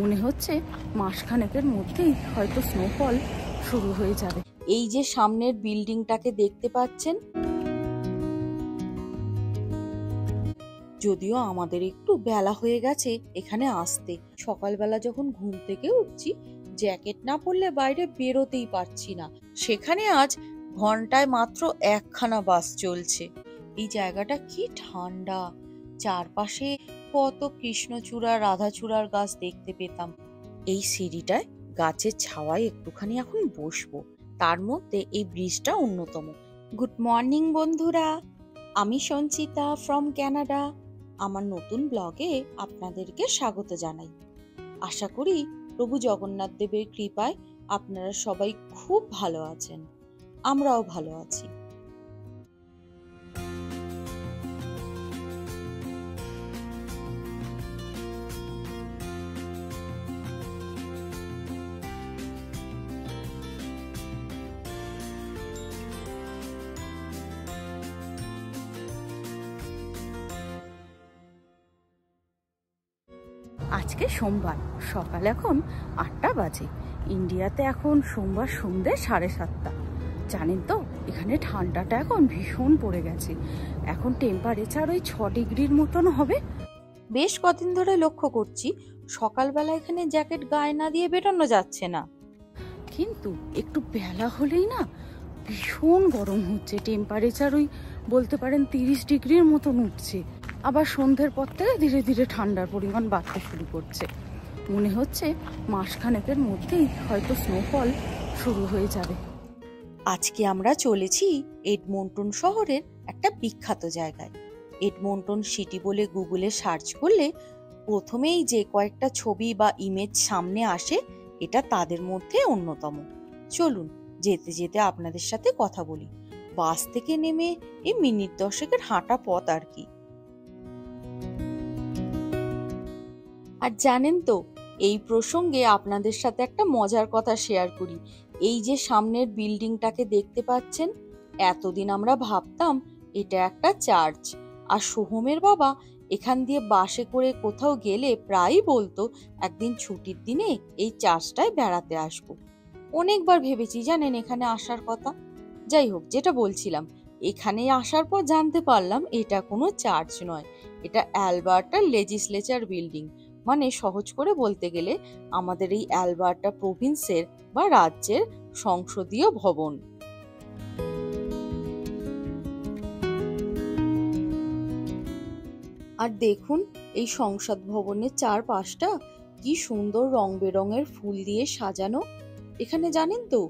মনে হচ্ছে মাসখানেকের মধ্যেই হয়তো স্নোফল শুরু হয়ে যাবে। এই যে সামনের বিল্ডিংটাকে দেখতে পাচ্ছেন, যদিও আমাদের একটু বেলা হয়ে গেছে এখানে আসতে। সকালবেলা যখন ঘুম থেকে উঠছি, জ্যাকেট না পরলে বাইরে বেরোতেই পারছি না। সেখানে আজ ঘন্টায় মাত্র একখানা বাস চলছে। এই জায়গাটা কি ঠান্ডা, চারপাশে কত কৃষ্ণচূড়া রাধাচূড়ার গাছ দেখতে পেতাম। এই সিঁড়িটায় গাছের ছাওয়ায় একটুখানি এখন বসবো, তার মধ্যে এই ব্রিজটা অন্যতম। গুড মর্নিং বন্ধুরা, আমি সঞ্চিতা ফ্রম ক্যানাডা। আমার নতুন ব্লগে আপনাদেরকে স্বাগত জানাই। আশা করি প্রভু জগন্নাথ দেবের কৃপায় আপনারা সবাই খুব ভালো আছেন, আমরাও ভালো আছি। আজকে সোমবার, সকাল এখন 8টা বাজে। ইন্ডিয়াতে এখন সোমবার সন্ধ্যে 7:30। জানেন তো, এখানে ঠান্ডাটা এখন ভীষণ পড়ে গেছে। এখন টেম্পারেচার ওই 6 ডিগ্রির মতন হবে। বেশ কদিন ধরে লক্ষ্য করছি সকালবেলা এখানে জ্যাকেট গায়ে না দিয়ে বেরোনো যাচ্ছে না, কিন্তু একটু বেলা হলেই না ভীষণ গরম হচ্ছে। টেম্পারেচার ওই বলতে পারেন 30 ডিগ্রির মতন উঠছে। আবার সন্ধ্যের পর থেকে ধীরে ধীরে ঠান্ডার পরিমাণ বাড়তে শুরু করছে। মনে হচ্ছে মাসখানেকের মধ্যেই হয়তো স্নোফল শুরু হয়ে যাবে। আজকে আমরা চলেছি এডমন্টন শহরের একটা বিখ্যাত জায়গায়। এডমন্টন সিটি বলে গুগলে সার্চ করলে প্রথমেই যে কয়েকটা ছবি বা ইমেজ সামনে আসে, এটা তাদের মধ্যে অন্যতম। চলুন যেতে যেতে আপনাদের সাথে কথা বলি। বাস থেকে নেমে এই মিনিট 10 হাঁটা পথ আর কি। আর জানেন তো, এই প্রসঙ্গে আপনাদের সাথে একটা মজার কথা শেয়ার করি। এই যে সামনের বিল্ডিংটাকে দেখতে পাচ্ছেন, এতদিন আমরা ভাবতাম এটা একটা চার্চ। আর সোহমের বাবা এখান দিয়ে বাসে করে কোথাও গেলে প্রায়ই বলতো একদিন ছুটির দিনে এই চার্চটায় বেড়াতে আসবো। অনেকবার ভেবেছি জানেন এখানে আসার কথা। যাই হোক, যেটা বলছিলাম, এখানে আসার পর জানতে পারলাম এটা কোনো চার্চ নয়, এটা অ্যালবার্টা লেজিসলেচার বিল্ডিং। মানে সহজ করে বলতে গেলে আমাদের এই অ্যালবার্টা প্রভিন্সের বা রাজ্যের সংসদীয় ভবন। আর দেখুন এই সংসদ ভবনের চারপাশটা কি সুন্দর রং বেরঙের ফুল দিয়ে সাজানো। এখানে জানেন তো,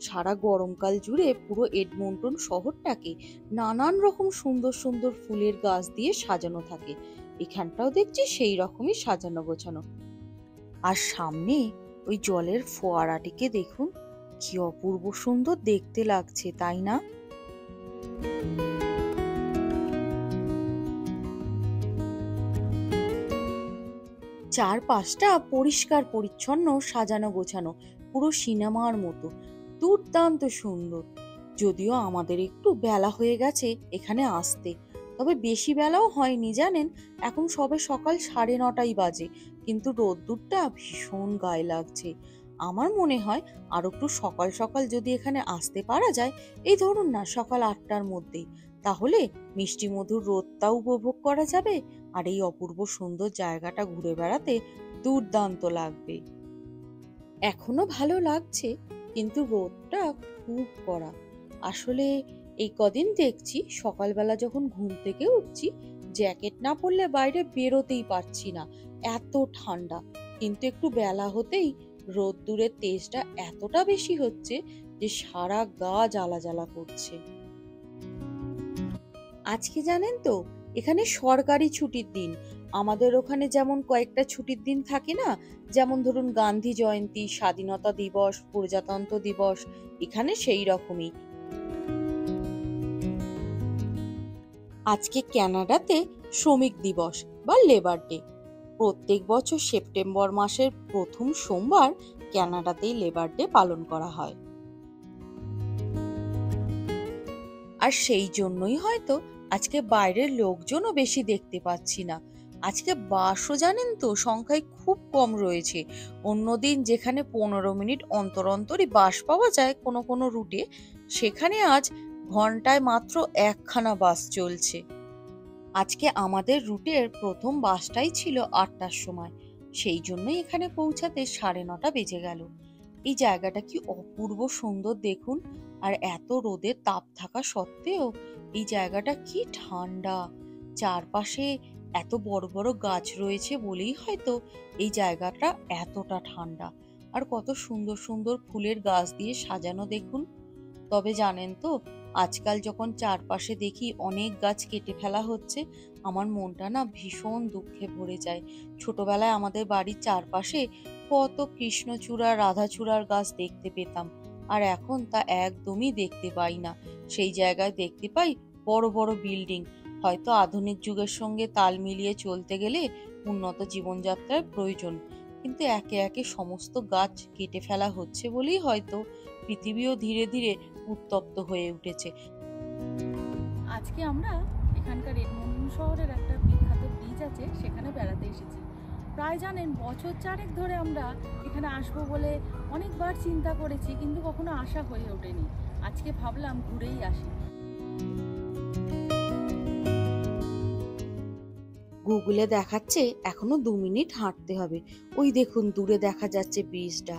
সারা গরমকাল জুড়ে পুরো এডমন্টন শহরটাকে নানান রকম সুন্দর সুন্দর ফুলের গাছ দিয়ে সাজানো থাকে। এখানটাও দেখছি সেই রকমই সাজানো গোছানো। আর সামনে ওই জলের ফোয়ারাটিকে দেখুন, কি অপূর্ব সুন্দর দেখতে লাগছে, তাই না? চারপাশটা পরিষ্কার পরিচ্ছন্ন, সাজানো গোছানো, পুরো সিনেমার মতো, দুর্দান্ত সুন্দর। যদিও আমাদের একটু বেলা হয়ে গেছে এখানে আসতে, তবে বেশি বেলাও হয়নি জানেন, এখন সবে সকাল 9:30 বাজে, কিন্তু রোদ্দুরটা ভীষণ গায়ে লাগছে। আমার মনে হয় আরো একটু সকাল সকাল যদি এখানে আসতে পারা যায়, এই ধরুন না সকাল 8টার মধ্যেই, তাহলে মিষ্টি মধুর রোদটাও উপভোগ করা যাবে আর এই অপূর্ব সুন্দর জায়গাটা ঘুরে বেড়াতে দুর্দান্ত লাগবে। এখনো ভালো লাগছে, কিন্তু রোদটা খুব কড়া। আসলে এই কদিন দেখছি সকালবেলা যখন ঘুম থেকে উঠছি, জ্যাকেট না পরলে বাইরে বেরোতেই পারছি না, এত ঠান্ডা। কিন্তু একটু বেলা হতেই রোদ্দুরের তেজটা এতটা বেশি হচ্ছে যে সারা গা জ্বালা জ্বালা করছে। আজকে জানেন তো, এখানে সরকারি ছুটির দিন। আমাদের ওখানে যেমন কয়েকটা ছুটির দিন থাকে না, যেমন ধরুন গান্ধী জয়ন্তী, স্বাধীনতা দিবস, প্রজাতন্ত্র দিবস, এখানে সেই রকমই। আজকে কানাডাতে শ্রমিক দিবস বা লেবার ডে। প্রত্যেক বছর সেপ্টেম্বর মাসের প্রথম সোমবার কানাডাতেই লেবার ডে পালন করা হয়। আর সেই জন্যই হয়তো আজকে বাইরের লোকজনও বেশি দেখতে পাচ্ছি না। আজকে বাসও জানেন তো সংখ্যায় খুব কম রয়েছে। অন্যদিন যেখানে 15 মিনিট অন্তর অন্তরই বাস পাওয়া যায় কোনো কোনো রুটে, সেখানে আজ ঘন্টায় মাত্র একখানা বাস চলছে। আজকে আমাদের রুটের প্রথম বাসটাই ছিল 8টার সময়, সেই জন্যই এখানে পৌঁছাতে 9:30 বেজে গেল। এই জায়গাটা কি অপূর্ব সুন্দর দেখুন, আর এত রোদের তাপ থাকা সত্ত্বেও এই জায়গাটা কি ঠান্ডা। চারপাশে এত বড় বড় গাছ রয়েছে বলেই হয়তো এই জায়গাটা এতটা ঠান্ডা। আর কত সুন্দর সুন্দর ফুলের গাছ দিয়ে সাজানো দেখুন। তবে জানেন তো, আজকাল যখন চারপাশে দেখি অনেক গাছ কেটে ফেলা হচ্ছে, আমার মনটা না ভীষণ দুঃখে ভরে যায়। ছোটবেলায় আমাদের বাড়ির চারপাশে কত কৃষ্ণচূড়া রাধাচূড়ার গাছ দেখতে পেতাম, আর এখন তা একদমই দেখতে পাই না। সেই জায়গায় দেখতে পাই বড় বড় বিল্ডিং। হয়তো আধুনিক যুগের সঙ্গে তাল মিলিয়ে চলতে গেলে উন্নত জীবনযাত্রার প্রয়োজন, কিন্তু একে একে সমস্ত গাছ কেটে ফেলা হচ্ছে বলেই হয়তো পৃথিবীও ধীরে ধীরে উত্তপ্ত হয়ে উঠেছে। আজকে আমরা এখানকার এডমন্টন শহরের একটা বিখ্যাত ব্রিজ আছে, সেখানে বেড়াতে এসেছি। প্রায় জানেন বছর 4 ধরে আমরা এখানে আসবো বলে অনেকবার চিন্তা করেছি, কিন্তু কখনো আসা হয়ে ওঠেনি। আজকে ভাবলাম ঘুরেই আসি। গুগলে দেখাচ্ছে এখনো 2 মিনিট হাঁটতে হবে। ওই দেখুন দূরে দেখা যাচ্ছে ব্রিজটা।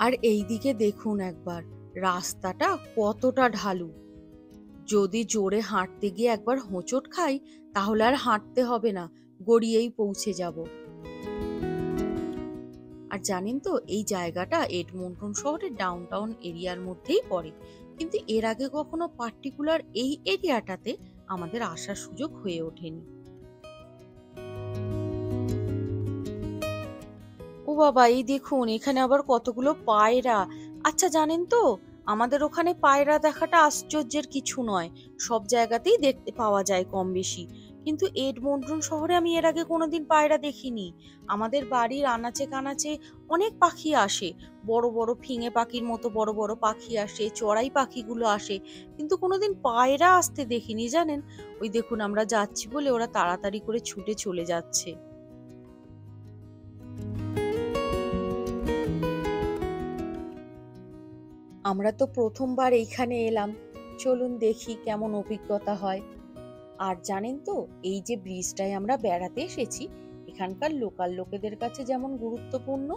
আর এই দিকে দেখুন একবার রাস্তাটা কতটা ঢালু। যদি জোরে হাঁটতে গিয়ে একবার হোঁচট খাই তাহলে আর হাঁটতে হবে না, গড়িয়েই পৌঁছে যাব। আর জানেন তো, এই জায়গাটা এডমন্টন শহরের ডাউনটাউন এরিয়ার মধ্যেই পড়ে, কিন্তু এর আগে কখনো পার্টিকুলার এই এরিয়াটাতে আমাদের আসার সুযোগ হয়ে ওঠেনি। ও বাবা, এই দেখুন এখানে আবার কতগুলো পায়রা। আচ্ছা জানেন তো, আমাদের ওখানে পায়রা দেখাটা আশ্চর্যের কিছু নয়, সব জায়গাতেই দেখতে পাওয়া যায় কম বেশি, কিন্তু এডমন্টন শহরে আমি এর আগে কোনোদিন পায়রা দেখিনি। আমাদের বাড়ির আনাচে কানাচে অনেক পাখি আসে, বড় বড় ফিঙে পাখির মতো বড় বড় পাখি আসে, চড়াই পাখিগুলো আসে, কিন্তু কোনোদিন পায়রা আসতে দেখিনি জানেন। ওই দেখুন আমরা যাচ্ছি বলে ওরা তাড়াতাড়ি করে ছুটে চলে যাচ্ছে। আমরা তো প্রথমবার এইখানে এলাম, চলুন দেখি কেমন অভিজ্ঞতা হয়। আর জানেন তো, এই যে ব্রিজটায় আমরা বেড়াতে এসেছি, এখানকার লোকাল লোকেদের কাছে যেমন গুরুত্বপূর্ণ,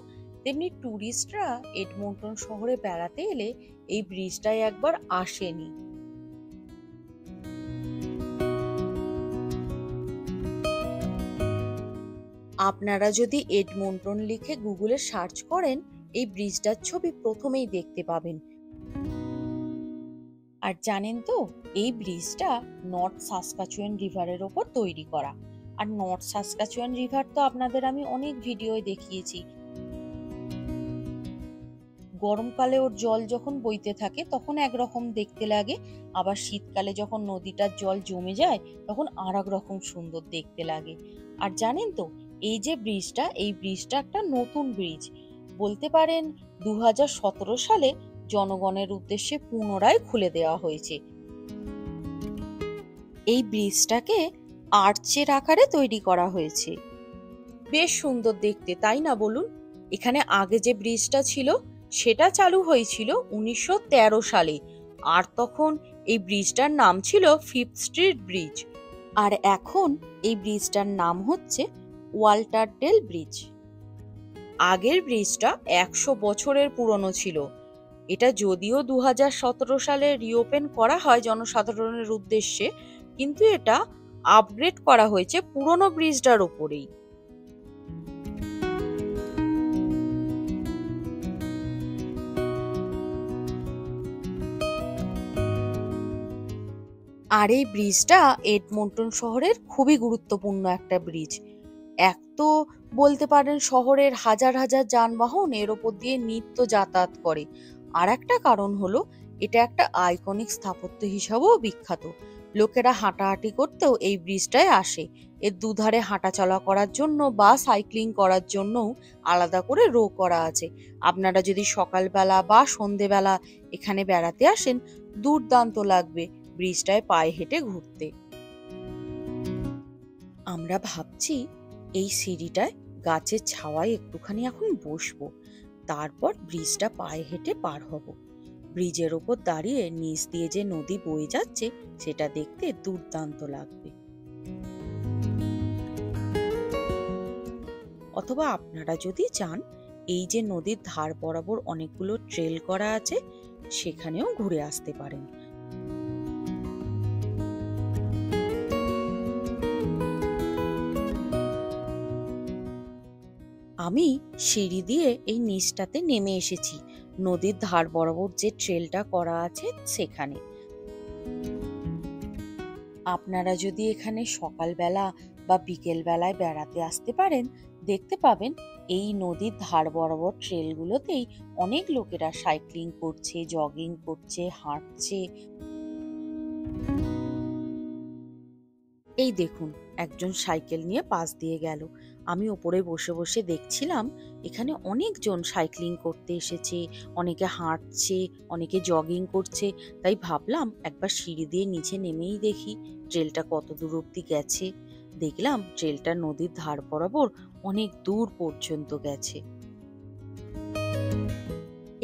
তেমনি টুরিস্টরা এডমন্টন শহরে বেড়াতে এলে এই ব্রিজটায় একবার আসেনি। আপনারা যদি এডমন্টন লিখে গুগলে সার্চ করেন, এই ব্রিজটার ছবি প্রথমেই দেখতে পাবেন। আর জানেন তো, এই ব্রিজটা নর্থ সাসকাচুয়ান রিভারের ওপর তৈরি করা। আর নর্থ সাসকাচুয়ান রিভার তো আপনাদের আমি অনেক ভিডিওয় দেখিয়েছি। গরমকালে ওর জল যখন বইতে থাকে তখন একরকম দেখতে লাগে, আবার শীতকালে যখন নদীটার জল জমে যায় তখন আর এক রকম সুন্দর দেখতে লাগে। আর জানেন তো, এই যে ব্রিজটা, এই ব্রিজটা একটা নতুন ব্রিজ বলতে পারেন। 2017 সালে জনগণের উদ্দেশ্যে পুনরায় খুলে দেওয়া হয়েছে। এই ব্রিজটাকে আর্চের আকারে তৈরি করা হয়েছে। বেশ সুন্দর দেখতে, তাই না বলুন? এখানে আগে যে ব্রিজটা ছিল সেটা চালু হয়েছিল 1913 সালে, আর তখন এই ব্রিজটার নাম ছিল 5th স্ট্রিট ব্রিজ। আর এখন এই ব্রিজটার নাম হচ্ছে ওয়াল্টার ডেল ব্রিজ। আগের ব্রিজটা 100 বছরের পুরনো ছিল। এটা যদিও 2017 সালে রিওপেন করা হয় জনসাধারণের উদ্দেশ্যে, কিন্তু এটা আপগ্রেড করা হয়েছে পুরনো ব্রিজটার ওপরেই। আর এই ব্রিজটা এডমন্টন শহরের খুবই গুরুত্বপূর্ণ একটা ব্রিজ। এক তো বলতে পারেন শহরের হাজার হাজার যানবাহন এর ওপর দিয়ে নিত্য যাতায়াত করে, আর একটা কারণ হলো এটা একটা আইকনিক স্থাপত্য হিসাবেও বিখ্যাত। লোকেরা হাঁটাহাঁটি করতেও এই ব্রিজটায় আসে। এর দুধারে হাঁটাচলা করার জন্য বা সাইক্লিং করার জন্যও আলাদা করে রো করা আছে। আপনারা যদি সকালবেলা বা সন্ধেবেলা এখানে বেড়াতে আসেন, দুর্দান্ত লাগবে। ব্রিজটায় পায়ে হেঁটে ঘুরতে। আমরা ভাবছি এই সিঁড়িটায় গাছের ছাওয়ায় একটুখানি এখন বসবো, তারপর ব্রিজটা পায়ে হেঁটে পার হব। ব্রিজের ওপর দাঁড়িয়ে নিচ দিয়ে যে নদী বয়ে যাচ্ছে সেটা দেখতে দুর্দান্ত লাগবে। অথবা আপনারা যদি চান, এই যে নদীর ধার বরাবর অনেকগুলো ট্রেল করা আছে, সেখানেও ঘুরে আসতে পারেন। আমি সিঁড়ি দিয়ে এই নিচটাতে নেমে এসেছি, নদীর ধার বরাবর যে ট্রেলটা করা আছে সেখানে। আপনারা যদি এখানে সকালবেলা বা বিকেল বেলায় বেড়াতে আসতে পারেন, দেখতে পাবেন এই নদীর ধার বরাবর ট্রেলগুলোতেই অনেক লোকেরা সাইক্লিং করছে, জগিং করছে, হাঁটছে। এই দেখুন, একজন সাইকেল নিয়ে পাশ দিয়ে গেল। আমি ওপরে বসে বসে দেখছিলাম এখানে অনেকজন সাইক্লিং করতে এসেছে, অনেকে হাঁটছে, অনেকে জগিং করছে। তাই ভাবলাম একবার সিঁড়ি দিয়ে নিচে নেমেই দেখি ট্রেলটা কত দূর অব্দি গেছে। দেখলাম ট্রেলটা নদীর ধার বরাবর অনেক দূর পর্যন্ত গেছে।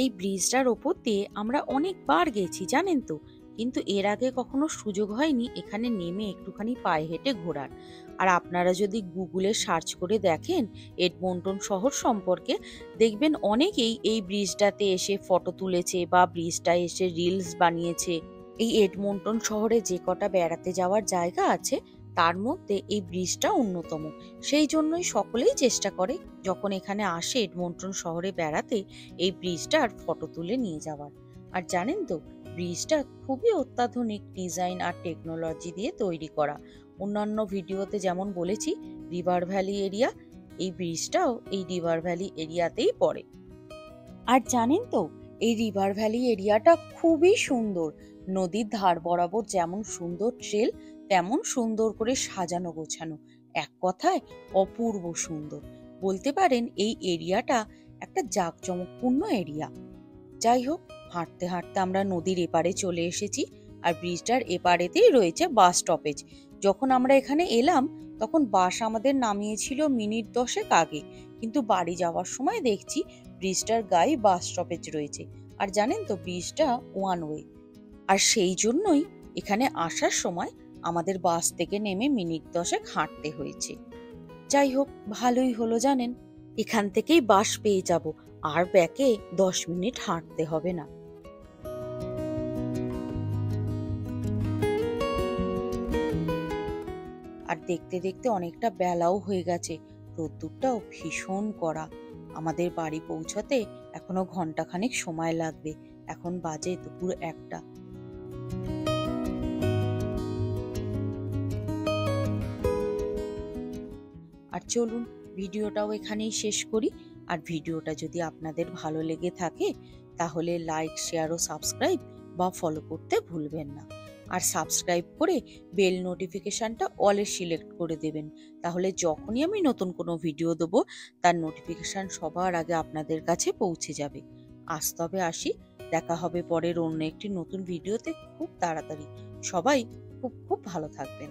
এই ব্রিজটার ওপর দিয়ে আমরা অনেকবার গেছি জানেন তো, কিন্তু এর আগে কখনো সুযোগ হয়নি এখানে নেমে একটুখানি পায়ে হেঁটে ঘোরার। আর আপনারা যদি গুগলে সার্চ করে দেখেন এডমন্টন শহর সম্পর্কে, দেখবেন অনেকেই এই ব্রিজটাতে এসে ফটো তুলেছে বা ব্রিজটায় এসে রিলস বানিয়েছে। এই এডমন্টন শহরে যে কটা বেড়াতে যাওয়ার জায়গা আছে তার মধ্যে এই ব্রিজটা অন্যতম। সেই জন্যই সকলেই চেষ্টা করে যখন এখানে আসে এডমন্টন শহরে বেড়াতে এই ব্রিজটার ফটো তুলে নিয়ে যাওয়ার। আর জানেন তো, ব্রিজটা খুবই অত্যাধুনিক ডিজাইন আর টেকনোলজি দিয়ে তৈরি করা। অন্যান্য ভিডিওতে যেমন বলেছি রিভার ভ্যালি এরিয়া, এই ব্রিজটাও এই রিভার ভ্যালি এরিয়াতেই পড়ে। আর জানেন তো, এই রিভার ভ্যালি এরিয়াটা খুবই সুন্দর। নদীর ধার বরাবর যেমন সুন্দর ট্রেল, তেমন সুন্দর করে সাজানো গোছানো। এক কথায় অপূর্ব সুন্দর। বলতে পারেন এই এরিয়াটা একটা জাঁকজমকপূর্ণ এরিয়া। যাই হোক, হাঁটতে হাঁটতে আমরা নদীর এপারে চলে এসেছি। আর ব্রিজটার এপারেতেই রয়েছে বাস স্টপেজ। যখন আমরা এখানে এলাম তখন বাস আমাদের নামিয়েছিল মিনিট 10 আগে, কিন্তু বাড়ি যাওয়ার সময় দেখছি ব্রিজটার গায়ে বাস স্টপেজ রয়েছে। আর জানেন তো, ব্রিজটা ওয়ান ওয়ে। আর সেই জন্যই এখানে আসার সময় আমাদের বাস থেকে নেমে মিনিট 10 হাঁটতে হয়েছে। যাই হোক, ভালোই হলো জানেন, এখান থেকেই বাস পেয়ে যাব, আর ব্যাকে 10 মিনিট হাঁটতে হবে না। আর দেখতে দেখতে অনেকটা বেলাও হয়ে গেছে, রোদ্দুরটাও ভীষণ কড়া। আমাদের বাড়ি পৌঁছাতে এখনো ঘন্টাখানেক সময় লাগবে। এখন বাজে দুপুর 1টা। আর চলুন ভিডিওটাও এখানেই শেষ করি। আর ভিডিওটা যদি আপনাদের ভালো লেগে থাকে তাহলে লাইক, শেয়ার ও সাবস্ক্রাইব বা ফলো করতে ভুলবেন না। আর সাবস্ক্রাইব করে বেল নোটিফিকেশনটা অলে সিলেক্ট করে দেবেন, তাহলে যখনই আমি নতুন কোনো ভিডিও দেবো তার নোটিফিকেশন সবার আগে আপনাদের কাছে পৌঁছে যাবে। আজ তবে আসি, দেখা হবে পরের অন্য একটি নতুন ভিডিওতে খুব তাড়াতাড়ি। সবাই খুব খুব ভালো থাকবেন।